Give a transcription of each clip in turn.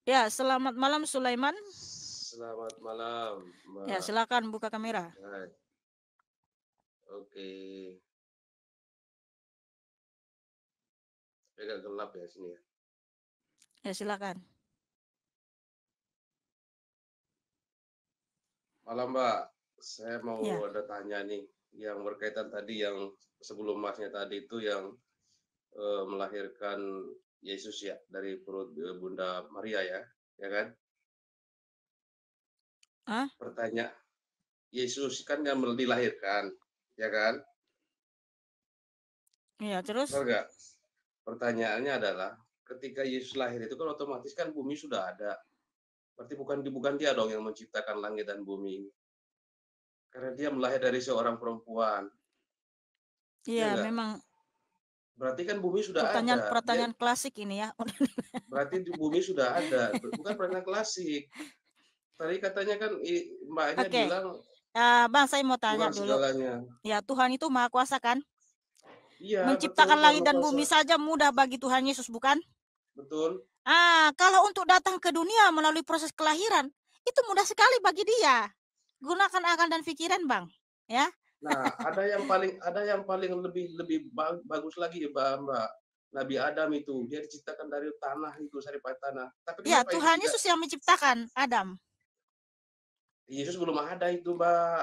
Ya, selamat malam Sulaiman. Selamat malam, Ya, Mbak. silakan buka kamera. Hai, oke. Agak gelap ya sini ya. Ya, silakan. Malam, Mbak. Saya mau Ya. ada tanya nih, yang berkaitan tadi yang sebelum Masnya tadi itu yang melahirkan Yesus ya dari perut Bunda Maria ya, ya kan? Ah, Pertanyaan, Yesus kan yang dilahirkan, ya kan? iya, terus? Benar nggak? Pertanyaannya adalah, ketika Yesus lahir itu kan otomatis kan bumi sudah ada. Berarti bukan dia dong yang menciptakan langit dan bumi ini. Karena dia melahir dari seorang perempuan. Ya Iya, enggak? memang Berarti kan bumi sudah ada. Dia pertanyaan klasik ini ya. berarti di bumi sudah ada. Bukan pertanyaan klasik. Tadi katanya kan mbaknya Oke, bilang Bang, saya mau tanya Tuhan dulu. segalanya. Ya, Tuhan itu Maha Kuasa kan? Iya, betul Menciptakan Tuhan langit Maha dan Kuasa. bumi saja mudah bagi Tuhan Yesus, bukan? Betul. Kalau untuk datang ke dunia melalui proses kelahiran, itu mudah sekali bagi dia. Gunakan akal dan pikiran, Bang. Ya. Nah, ada yang paling lebih lebih bagus lagi ya, Mbak. Nabi Adam itu dia diciptakan dari tanah itu, saripat tanah. Tapi Ya, kenapa itu Tuhan tidak Yesus yang menciptakan Adam. Yesus belum ada itu, Mbak.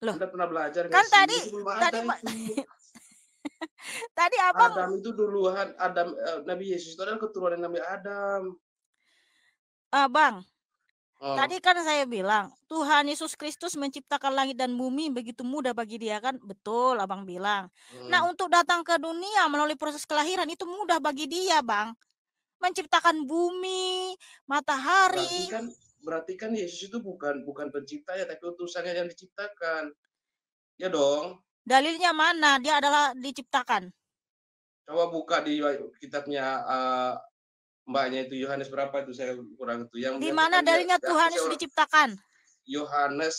Loh, Anda pernah belajar nggak kan sih? Yesus belum tadi ada Pak itu. tadi Abang Adam itu duluan, Nabi Yesus itu adalah keturunan Nabi Adam. Bang, tadi Oh, kan saya bilang, Tuhan Yesus Kristus menciptakan langit dan bumi begitu mudah bagi dia kan? Betul, Abang bilang. Nah, hmm. untuk datang ke dunia melalui proses kelahiran itu mudah bagi dia, Bang. Menciptakan bumi, Berarti matahari. kan berarti kan Yesus itu bukan bukan pencipta ya, tapi utusannya yang diciptakan. Ya dong. Dalilnya mana? Dia adalah diciptakan. Coba buka di kitabnya mbaknya itu Yohanes berapa itu saya kurang itu yang Di mana menyatakan dia dalilnya aku Tuhan Yesus seorang diciptakan? Yohanes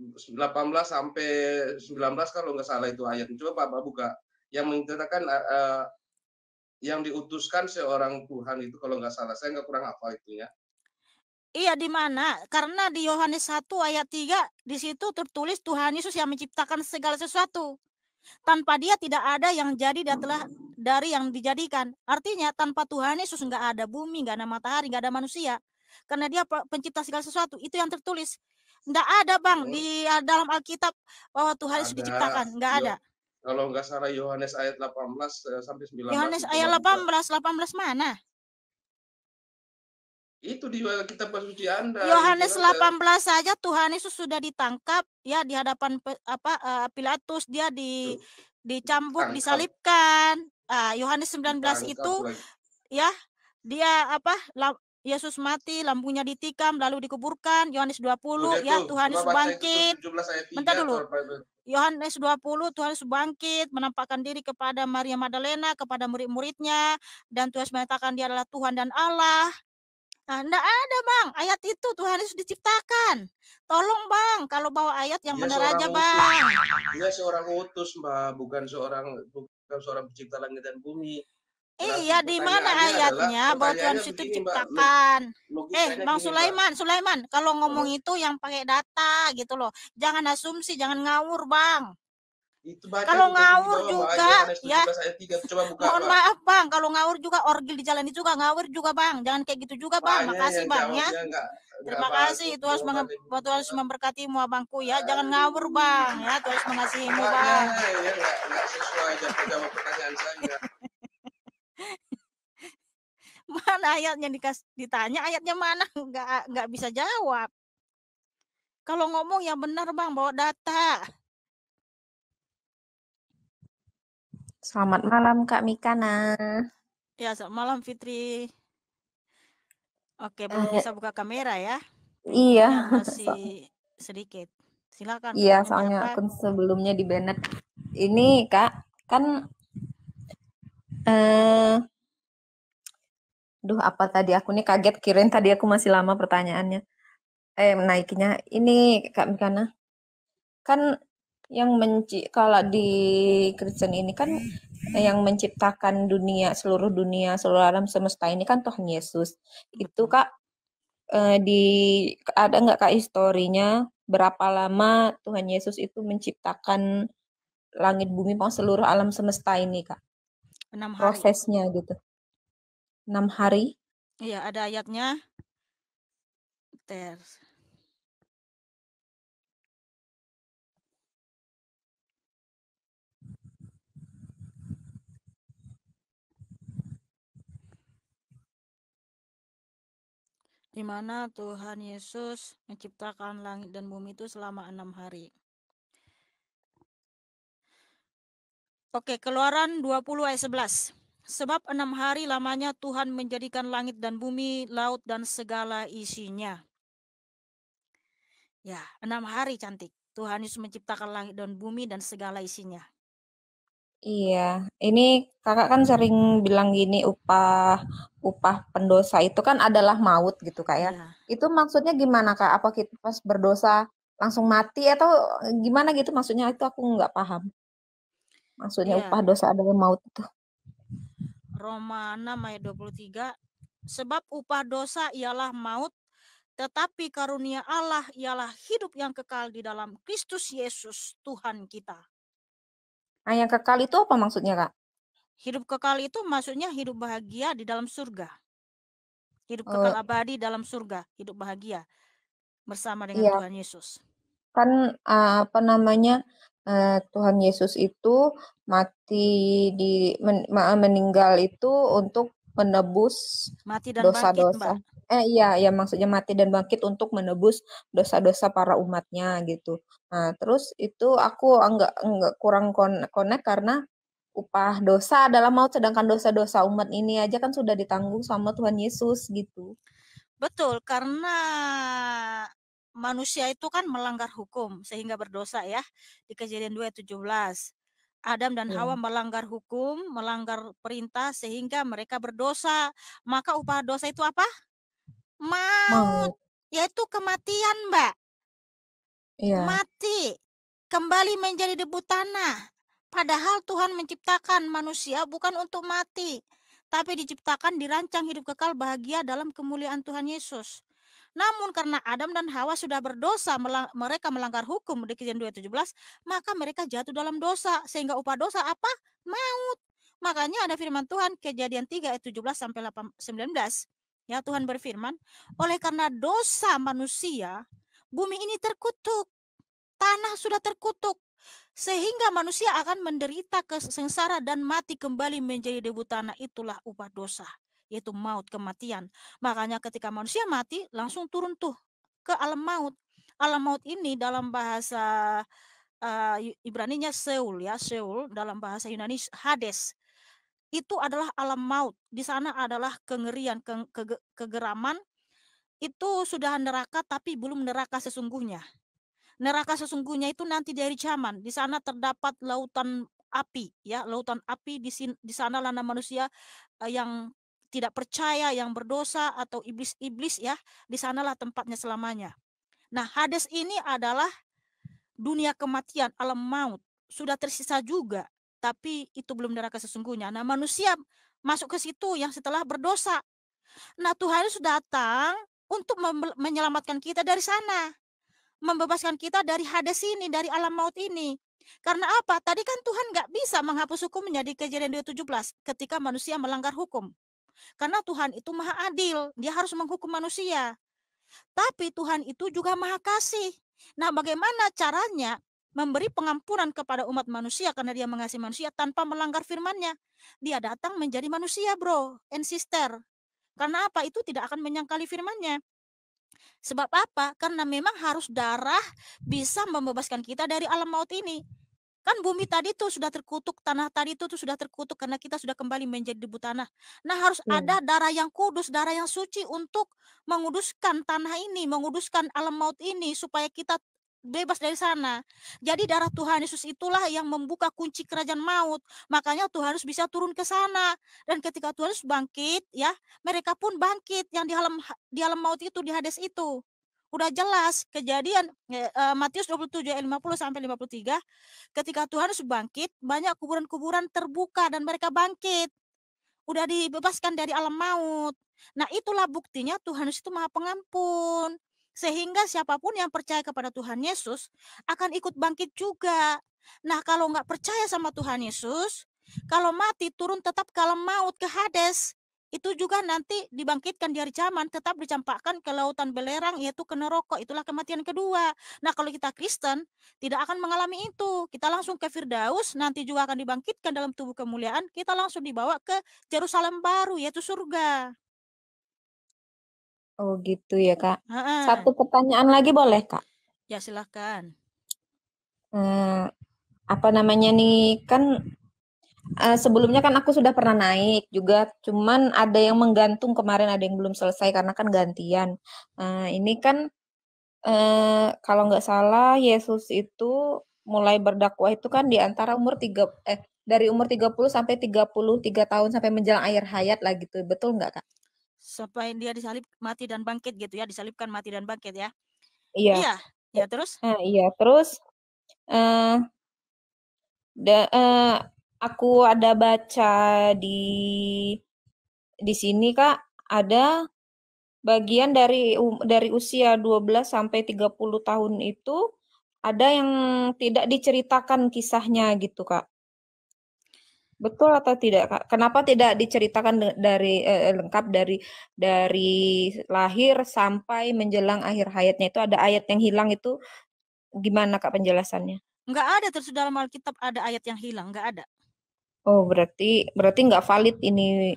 18 sampai 19 kalau nggak salah itu ayat. Coba Bapak buka yang menyatakan yang diutuskan seorang Tuhan itu kalau nggak salah. Saya nggak kurang apa itu ya. Iya, di mana? Karena di Yohanes 1 ayat 3 di situ tertulis Tuhan Yesus yang menciptakan segala sesuatu. Tanpa dia tidak ada yang jadi dari yang dijadikan. Artinya tanpa Tuhan Yesus nggak ada bumi, nggak ada matahari, nggak ada manusia. Karena dia pencipta segala sesuatu. Itu yang tertulis. Nggak ada, Bang, Hmm, di dalam Alkitab bahwa Tuhan Yesus ada diciptakan. Nggak ada. kalau nggak salah Yohanes ayat 18 sampai 19 Yohanes itu ayat coba buka. 18 mana? Itu di kitab suci Anda itu Yohanes ada. 18 saja Tuhan Yesus sudah ditangkap ya di hadapan Pilatus, dia dicambuk, Ditangkap, disalibkan. Yohanes 19 ditangkap itu lagi. ya dia Yesus mati, lambungnya ditikam lalu dikuburkan. Yohanes 20 Udah ya tuh, Tuhan coba Yesus baca itu tuh bangkit. 17 ayat Bentar 3 dulu. atau apa itu. Yohanes 20 Tuhan Yesus bangkit, menampakkan diri kepada Maria Magdalena, kepada murid-muridnya, dan Tuhan Yesus menyatakan dia adalah Tuhan dan Allah. Enggak ada, Bang. Ayat itu Tuhan Yesus diciptakan. Tolong, Bang, kalau bawa ayat yang Dia benar seorang aja, utus. Bang. Dia seorang utus, Mbak, bukan seorang pencipta langit dan bumi. Berarti Iya, di mana pertanyaannya adalah ayatnya bahwa Tuhan pertanyaannya Yesus itu begini, Mbak. diciptakan? Logikanya Bang gini, Mbak. Sulaiman, kalau ngomong Apa? itu yang pakai data gitu loh. Jangan asumsi, jangan ngawur, Bang. Itu baca Kalau tuh tadi di ngawur bawah, Mbak. juga, Yohanes ya, 17 ayat 3. Coba buka, mohon Mbak. maaf, Bang. Kalau ngawur juga, orgil di jalan juga ngawur juga, Bang. Jangan kayak gitu juga, Bang. Mbaknya Makasih, yang Bang, ya. jawabnya nggak Terima kasih, bagus. Tuhan Yesus memberkatimu, abangku ya. Jangan ngawur, Bang, ya. Tuhan Yesus mengasihimu, Mbaknya Bang. ya nggak sesuai jawab pertanyaan saya. Mana ayatnya ditanya ayatnya mana? Nggak bisa jawab. Kalau ngomong yang benar, Bang, bawa data. Selamat malam Kak Mikana. Ya, selamat malam Fitri. Oke, belum bisa buka kamera ya. Iya, Sinyalnya masih sedikit. Silakan, iya pertanyaannya soalnya apa? akun sebelumnya di banned. Ini Kak, kan eh apa tadi aku nih kaget kirain tadi aku masih lama pertanyaannya. Naikinnya ini Kak Mikana. Kan Kalau di Kristen ini kan yang menciptakan seluruh dunia, seluruh alam semesta ini kan Tuhan Yesus. Itu Betul. Kak, ada nggak Kak historinya berapa lama Tuhan Yesus itu menciptakan langit bumi, seluruh alam semesta ini Kak? 6 hari. Prosesnya gitu. 6 hari? Iya, ada ayatnya. Di mana Tuhan Yesus menciptakan langit dan bumi itu selama 6 hari. Oke, Keluaran 20 ayat 11. Sebab 6 hari lamanya Tuhan menjadikan langit dan bumi, laut dan segala isinya. Ya, 6 hari cantik. Tuhan Yesus menciptakan langit dan bumi dan segala isinya. Iya, ini kakak kan sering bilang gini, upah pendosa itu kan adalah maut gitu kak ya. Iya. Itu maksudnya gimana kak? Apa kita pas berdosa langsung mati atau gimana gitu? Maksudnya itu aku nggak paham. Maksudnya Iya. upah dosa adalah maut itu. Roma 6 ayat 23. Sebab upah dosa ialah maut, tetapi karunia Allah ialah hidup yang kekal di dalam Kristus Yesus Tuhan kita. Nah yang kekal itu apa maksudnya kak? Hidup kekal itu maksudnya hidup bahagia di dalam surga. Hidup kekal abadi dalam surga, hidup bahagia bersama dengan Iya, Tuhan Yesus. kan Tuhan Yesus itu meninggal itu untuk menebus Mati dan bangkit, Mbak. dosa-dosa. Iya, maksudnya mati dan bangkit untuk menebus dosa-dosa para umatnya gitu. Nah, terus itu aku enggak kurang connect karena upah dosa adalah maut, sedangkan dosa-dosa umat ini aja kan sudah ditanggung sama Tuhan Yesus gitu. Betul, karena manusia itu kan melanggar hukum sehingga berdosa ya. Di Kejadian 2 ayat 17. Adam dan Hawa Iya. melanggar hukum, melanggar perintah sehingga mereka berdosa. Maka upah dosa itu apa? Maut, Maut. yaitu kematian, Mbak. Iya. Mati, kembali menjadi debu tanah. Padahal Tuhan menciptakan manusia bukan untuk mati, tapi diciptakan dirancang hidup kekal bahagia dalam kemuliaan Tuhan Yesus. Namun karena Adam dan Hawa sudah berdosa, mereka melanggar hukum di Kejadian 2:17, maka mereka jatuh dalam dosa, sehingga upah dosa apa? Maut. Makanya ada firman Tuhan Kejadian 3 ayat 17 sampai 19. Ya, Tuhan berfirman, oleh karena dosa manusia, bumi ini terkutuk, tanah sudah terkutuk, sehingga manusia akan menderita sengsara dan mati kembali menjadi debu tanah. Itulah upah dosa, yaitu maut, kematian. Makanya ketika manusia mati, langsung turun tuh ke alam maut. Alam maut ini dalam bahasa Ibraninya Seul ya, Seul, dalam bahasa Yunani Hades. Itu adalah alam maut. Di sana adalah kengerian, kegeraman. Itu sudah neraka tapi belum neraka sesungguhnya. Neraka sesungguhnya itu nanti dari zaman. Di sana terdapat lautan api, ya, lautan api. Di sana lana manusia yang tidak percaya, yang berdosa atau iblis-iblis ya, di sanalah tempatnya selamanya. Nah, Hades ini adalah dunia kematian, alam maut. Sudah tersisa juga, tapi itu belum neraka sesungguhnya. Nah, manusia masuk ke situ yang setelah berdosa. Nah, Tuhan sudah datang untuk menyelamatkan kita dari sana, membebaskan kita dari Hades ini, dari alam maut ini. Karena apa? Tadi kan Tuhan nggak bisa menghapus hukumnya di Kejadian 2:17 ketika manusia melanggar hukum. Karena Tuhan itu maha adil, dia harus menghukum manusia. Tapi Tuhan itu juga maha kasih. Nah, bagaimana caranya memberi pengampunan kepada umat manusia karena dia mengasihi manusia tanpa melanggar firman-Nya? Dia datang menjadi manusia, bro and sister. Karena apa? Itu tidak akan menyangkali firman-Nya. Sebab apa? Karena memang harus darah bisa membebaskan kita dari alam maut ini. Kan bumi tadi tuh sudah terkutuk, tanah tadi tuh sudah terkutuk karena kita sudah kembali menjadi debu tanah. Nah, harus ada darah yang kudus, darah yang suci untuk menguduskan tanah ini, menguduskan alam maut ini supaya kita bebas dari sana. Jadi darah Tuhan Yesus itulah yang membuka kunci kerajaan maut. Makanya Tuhan Yesus bisa turun ke sana. Dan ketika Tuhan Yesus bangkit, ya, mereka pun bangkit yang di alam maut itu, di Hades itu. Udah jelas kejadian Matius 27 ayat 50 sampai 53, ketika Tuhan Yesus bangkit, banyak kuburan-kuburan terbuka dan mereka bangkit. Udah dibebaskan dari alam maut. Nah, itulah buktinya Tuhan Yesus itu Maha Pengampun. Sehingga siapapun yang percaya kepada Tuhan Yesus akan ikut bangkit juga. Nah, kalau nggak percaya sama Tuhan Yesus, kalau mati turun tetap ke alam maut, ke Hades. Itu juga nanti dibangkitkan di hari zaman, tetap dicampakkan ke lautan belerang, yaitu ke neraka. Itulah kematian kedua. Nah, kalau kita Kristen, tidak akan mengalami itu. Kita langsung ke Firdaus, nanti juga akan dibangkitkan dalam tubuh kemuliaan. Kita langsung dibawa ke Yerusalem baru, yaitu surga. Oh gitu ya Kak. Heeh. Satu pertanyaan lagi boleh Kak? Ya silahkan. Apa namanya nih, kan sebelumnya kan aku sudah pernah naik juga, cuman ada yang menggantung kemarin, ada yang belum selesai karena kan gantian. Ini kan kalau nggak salah Yesus itu mulai berdakwah itu kan di antara dari umur 30 sampai 33 tahun sampai menjelang akhir hayat lah gitu. Betul nggak Kak? Sampai dia disalib, mati dan bangkit gitu ya, disalibkan, mati dan bangkit ya. Iya. Iya. Ya terus? Iya, terus eh aku ada baca di sini Kak, ada bagian dari usia 12 sampai 30 tahun itu ada yang tidak diceritakan kisahnya gitu Kak. Betul atau tidak Kak? Kenapa tidak diceritakan dari lengkap dari lahir sampai menjelang akhir hayatnya, itu ada ayat yang hilang, itu gimana Kak penjelasannya? Nggak ada terus dalam Alkitab ada ayat yang hilang, nggak ada. Oh, berarti nggak valid ini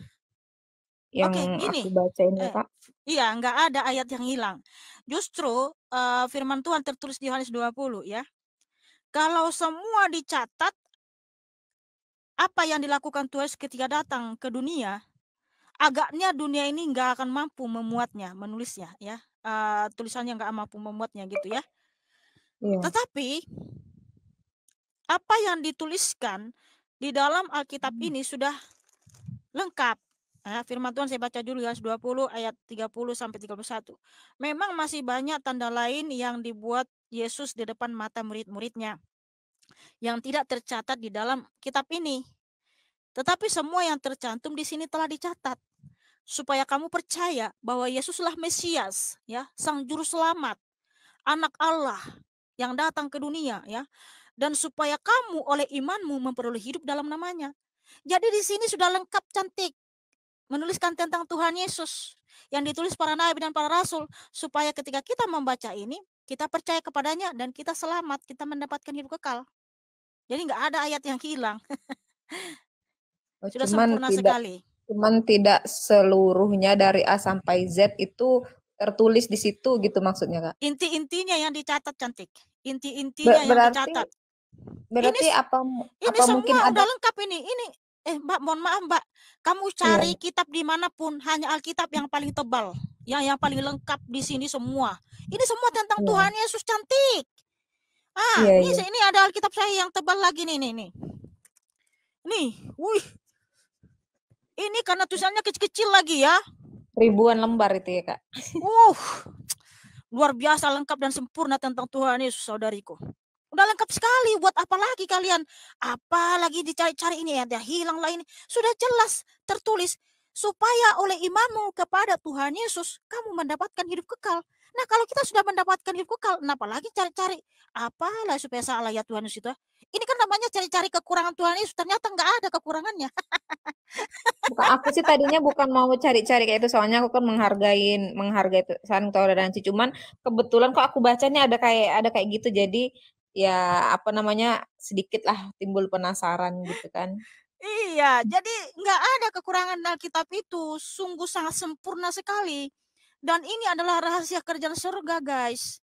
yang Oke, gini. aku baca ini ya Kak. Iya, nggak ada ayat yang hilang. Justru firman Tuhan tertulis di Yohanes 20 ya. Kalau semua dicatat apa yang dilakukan Tuhan ketika datang ke dunia, agaknya dunia ini nggak akan mampu memuatnya, menulisnya ya. Tulisannya nggak mampu memuatnya gitu ya. Iya. Tetapi apa yang dituliskan di dalam Alkitab ini sudah lengkap. Firman Tuhan saya baca dulu Yohanes 20 ayat 30 sampai 31. Memang masih banyak tanda lain yang dibuat Yesus di depan mata murid-muridnya yang tidak tercatat di dalam kitab ini. Tetapi semua yang tercantum di sini telah dicatat supaya kamu percaya bahwa Yesuslah Mesias, ya, Sang Juru Selamat, Anak Allah yang datang ke dunia, ya, dan supaya kamu oleh imanmu memperoleh hidup dalam namanya. Jadi di sini sudah lengkap cantik menuliskan tentang Tuhan Yesus yang ditulis para nabi dan para rasul supaya ketika kita membaca ini kita percaya kepadanya dan kita selamat, kita mendapatkan hidup kekal. Jadi nggak ada ayat yang hilang. Sudah sempurna sekali. Cuman tidak seluruhnya dari A sampai Z itu tertulis di situ gitu maksudnya Kak. Inti-intinya yang dicatat cantik. Inti-intinya yang dicatat. Berarti Ini mungkin semua ada udah lengkap ini. Mbak, mohon maaf Mbak. Kamu cari kitab dimanapun, hanya Alkitab yang paling tebal, yang paling lengkap di sini semua. Ini semua tentang Tuhan Yesus cantik. Ini ada Alkitab saya yang tebal lagi nih. Nih, wih. Ini karena tulisannya kecil-kecil lagi ya. Ribuan lembar itu ya Kak. Luar biasa lengkap dan sempurna tentang Tuhan Yesus, saudariku. Udah lengkap sekali, buat apa lagi kalian? Apa lagi dicari-cari ini, ada hilang lah ini. Sudah jelas tertulis supaya oleh imanmu kepada Tuhan Yesus kamu mendapatkan hidup kekal. Nah, kalau kita sudah mendapatkan hidup kekal, kenapa lagi cari-cari apalah supaya salah ya Tuhan Yesus itu? Ini kan namanya cari-cari kekurangan Tuhan Yesus, ternyata nggak ada kekurangannya. Aku sih tadinya bukan mau cari-cari kayak itu, soalnya aku kan menghargai saling toleransi. Cuman kebetulan kok aku bacanya ada kayak gitu, jadi ya apa namanya, sedikit lah timbul penasaran gitu kan. Iya, jadi nggak ada kekurangan Alkitab itu, sungguh sangat sempurna sekali. Dan ini adalah rahasia kerjaan surga, guys.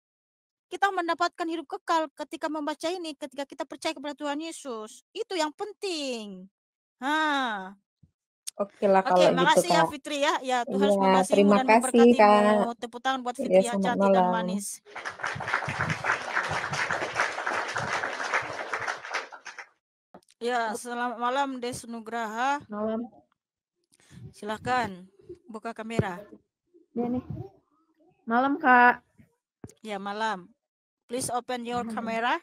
Kita mendapatkan hidup kekal ketika membaca ini, ketika kita percaya kepada Tuhan Yesus. Itu yang penting. Oke lah Oke, kalau gitu makasih ya Kak. Fitri ya. Ya, Tuhan Iya, memberkatimu terima dan kasih Kak. memberkatimu. Tepuk tangan buat Ya, Fitri yang selamat cantik dan malam. manis. Ya, selamat malam Des Nugraha. Malam. Silakan buka kamera. Ya nih. Malam Kak. Ya, malam. Please open your camera.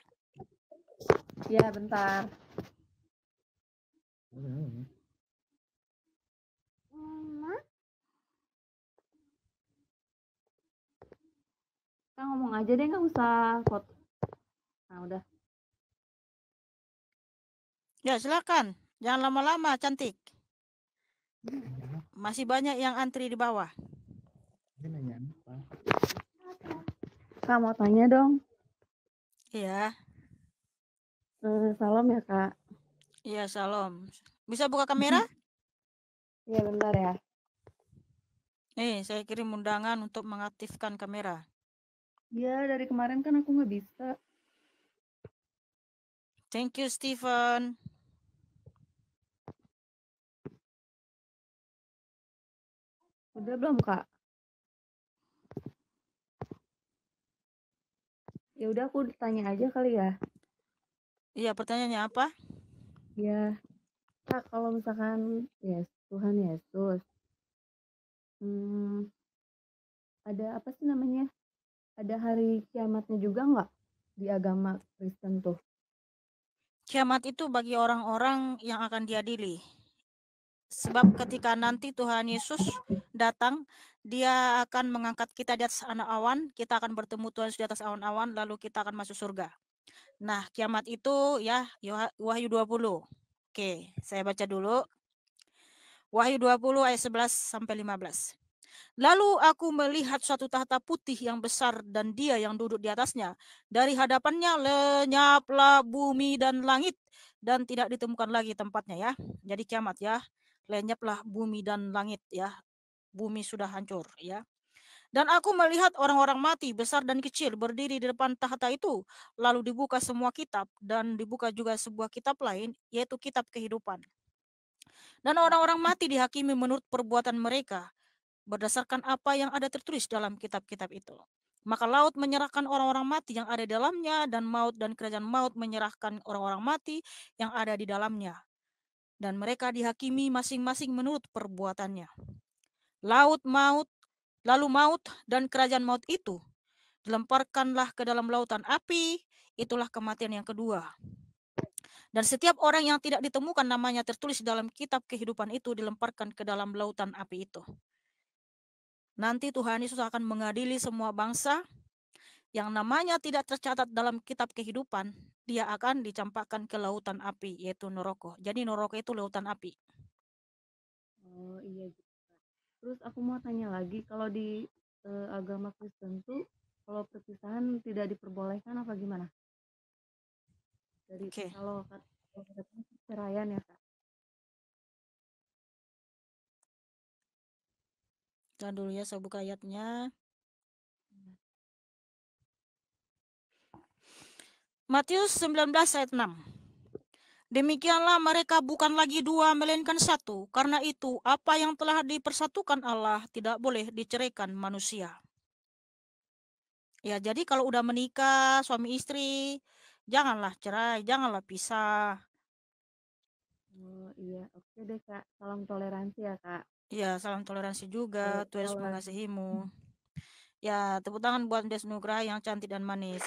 Ya, bentar. Kita ngomong aja deh, nggak usah foto. Nah, udah. Ya, silakan. Jangan lama-lama, cantik. Masih banyak yang antri di bawah. Kak, mau tanya dong. Iya, Salam ya, Kak. iya, salam. Bisa buka kamera? Iya, bentar ya. Saya kirim undangan untuk mengaktifkan kamera. Iya, dari kemarin kan aku nggak bisa. Thank you, Stephen. Udah belum, Kak? Ya udah, aku tanya aja kali ya. Iya, pertanyaannya apa? Ya, Kak, kalau misalkan Tuhan Yesus, ada apa sih namanya? Ada hari kiamatnya juga nggak di agama Kristen tuh? Kiamat itu bagi orang-orang yang akan diadili. Sebab ketika nanti Tuhan Yesus datang, dia akan mengangkat kita di atas anak awan, kita akan bertemu Tuhan Yesus di atas awan-awan, lalu kita akan masuk surga. Nah, kiamat itu ya Wahyu 20. Oke, saya baca dulu. Wahyu 20 ayat 11 sampai 15. Lalu aku melihat suatu tahta putih yang besar dan dia yang duduk di atasnya. Dari hadapannya lenyaplah bumi dan langit dan tidak ditemukan lagi tempatnya ya. Jadi kiamat ya. Lenyaplah bumi dan langit ya. Bumi sudah hancur ya. Dan aku melihat orang-orang mati besar dan kecil berdiri di depan tahta itu. Lalu dibuka semua kitab dan dibuka juga sebuah kitab lain yaitu kitab kehidupan. Dan orang-orang mati dihakimi menurut perbuatan mereka berdasarkan apa yang ada tertulis dalam kitab-kitab itu. Maka laut menyerahkan orang-orang mati yang ada di dalamnya dan maut dan kerajaan maut menyerahkan orang-orang mati yang ada di dalamnya. Dan mereka dihakimi masing-masing menurut perbuatannya. Lalu maut dan kerajaan maut itu dilemparkanlah ke dalam lautan api, itulah kematian yang kedua. Dan setiap orang yang tidak ditemukan namanya tertulis dalam kitab kehidupan itu dilemparkan ke dalam lautan api itu. Nanti Tuhan Yesus akan mengadili semua bangsa yang namanya tidak tercatat dalam kitab kehidupan. Dia akan dicampakkan ke lautan api, yaitu neraka. Jadi neraka itu lautan api. Oh iya gitu. Terus aku mau tanya lagi, kalau di agama Kristen tuh kalau perpisahan tidak diperbolehkan apa gimana? Oke, Kalau katanya perceraian ya, Kak. kita dulu ya, saya buka ayatnya. Matius 19 ayat 6. Demikianlah mereka bukan lagi dua melainkan satu. Karena itu apa yang telah dipersatukan Allah tidak boleh diceraikan manusia. Ya, jadi kalau udah menikah suami istri, janganlah cerai, janganlah pisah. Oh iya, oke deh Kak. Salam toleransi ya Kak. Ya, salam toleransi juga. Tuhan Yesus Kalau mengasihimu. Ya, tepuk tangan buat Des Nugraha yang cantik dan manis.